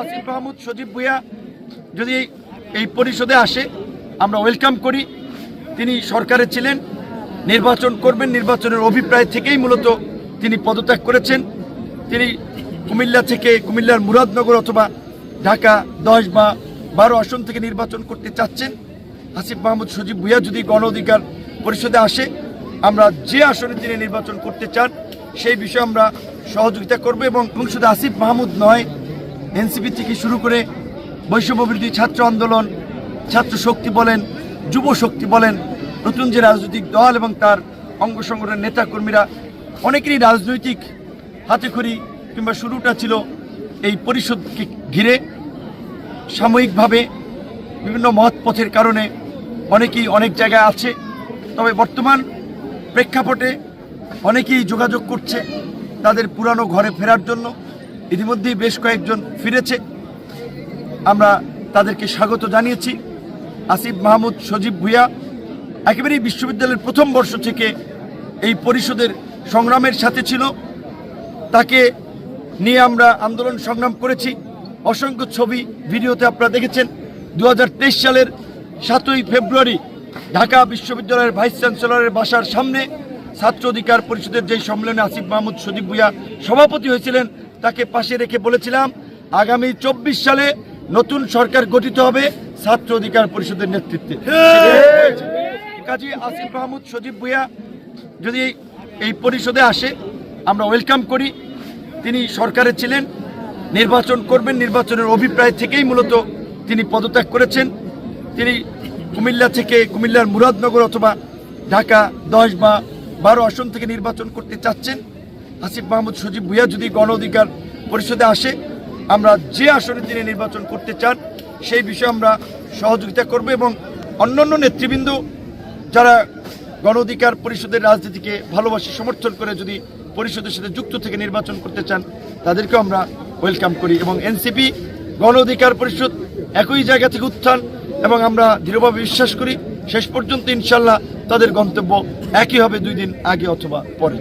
আসিফ মাহমুদ সজীব ভুঁইয়া যদি এই পরিষদে আসে আমরা ওয়েলকাম করি। তিনি সরকারে ছিলেন, নির্বাচন করবেন, নির্বাচনের অভিপ্রায় থেকেই মূলত তিনি পদত্যাগ করেছেন। তিনি কুমিল্লা থেকে কুমিল্লার মুরাদনগর অথবা ঢাকা 10 বা 12 আসন থেকে নির্বাচন করতে চাচ্ছেন। আসিফ মাহমুদ সজীব ভুঁইয়া যদি গণ অধিকার পরিষদে আসে আমরা যে আসনে তিনি নির্বাচন করতে চান সেই বিষয়ে আমরা সহযোগিতা করব। এবং শুধু আসিফ মাহমুদ নয়, এনসিপি থেকে শুরু করে বৈষম্যবিরোধী ছাত্র আন্দোলন, ছাত্র শক্তি বলেন, যুব শক্তি বলেন, নতুন যে রাজনৈতিক দল এবং তার অঙ্গ সংগঠনের নেতাকর্মীরা অনেকেরই রাজনৈতিক হাতেখড়ি কিংবা শুরুটা ছিল এই পরিষদকে ঘিরে। সাময়িকভাবে বিভিন্ন মত পথের কারণে অনেকেই অনেক জায়গায় আছে, তবে বর্তমান প্রেক্ষাপটে অনেকেই যোগাযোগ করছে তাদের পুরানো ঘরে ফেরার জন্য। ইতিমধ্যেই বেশ কয়েকজন ফিরেছে, আমরা তাদেরকে স্বাগত জানিয়েছি। আসিফ মাহমুদ সজীব ভুঁইয়া একেবারেই বিশ্ববিদ্যালয়ের প্রথম বর্ষ থেকে এই পরিষদের সংগ্রামের সাথে ছিল। তাকে নিয়ে আমরা আন্দোলন সংগ্রাম করেছি। অসংখ্য ছবি ভিডিওতে আপনারা দেখেছেন। 2023 সালের 7ই ফেব্রুয়ারি ঢাকা বিশ্ববিদ্যালয়ের ভাইস চ্যান্সেলরের বাসার সামনে ছাত্র অধিকার পরিষদের যেই সম্মেলনে আসিফ মাহমুদ সজীব ভুঁইয়া সভাপতি হয়েছিলেন, তাকে পাশে রেখে বলেছিলাম আগামী 24 সালে নতুন সরকার গঠিত হবে ছাত্র অধিকার পরিষদের নেতৃত্বে। কাজী আসিফ মাহমুদ সজীব ভুঁইয়া যদি এই পরিষদে আসে আমরা ওয়েলকাম করি। তিনি সরকারে ছিলেন, নির্বাচন করবেন, নির্বাচনের অভিপ্রায় থেকেই মূলত তিনি পদত্যাগ করেছেন। তিনি কুমিল্লা থেকে কুমিল্লার মুরাদনগর অথবা ঢাকা 10 বা 12 আসন থেকে নির্বাচন করতে চাচ্ছেন। আসিফ মাহমুদ সজীব ভুঁইয়া যদি গণ অধিকার পরিষদে আসে আমরা যে আসনে তিনি নির্বাচন করতে চান সেই বিষয়ে আমরা সহযোগিতা করব। এবং অন্যান্য নেতৃবৃন্দ যারা গণ অধিকার পরিষদের রাজনীতিকে ভালোবাসে, সমর্থন করে যদি পরিষদের সাথে যুক্ত থেকে নির্বাচন করতে চান তাদেরকেও আমরা ওয়েলকাম করি। এবং এনসিপি গণ অধিকার পরিষদ একই জায়গা থেকে উত্থান, এবং আমরা দৃঢ়ভাবে বিশ্বাস করি শেষ পর্যন্ত ইনশাল্লাহ তাদের গন্তব্য একই হবে 2 দিন আগে অথবা পরে।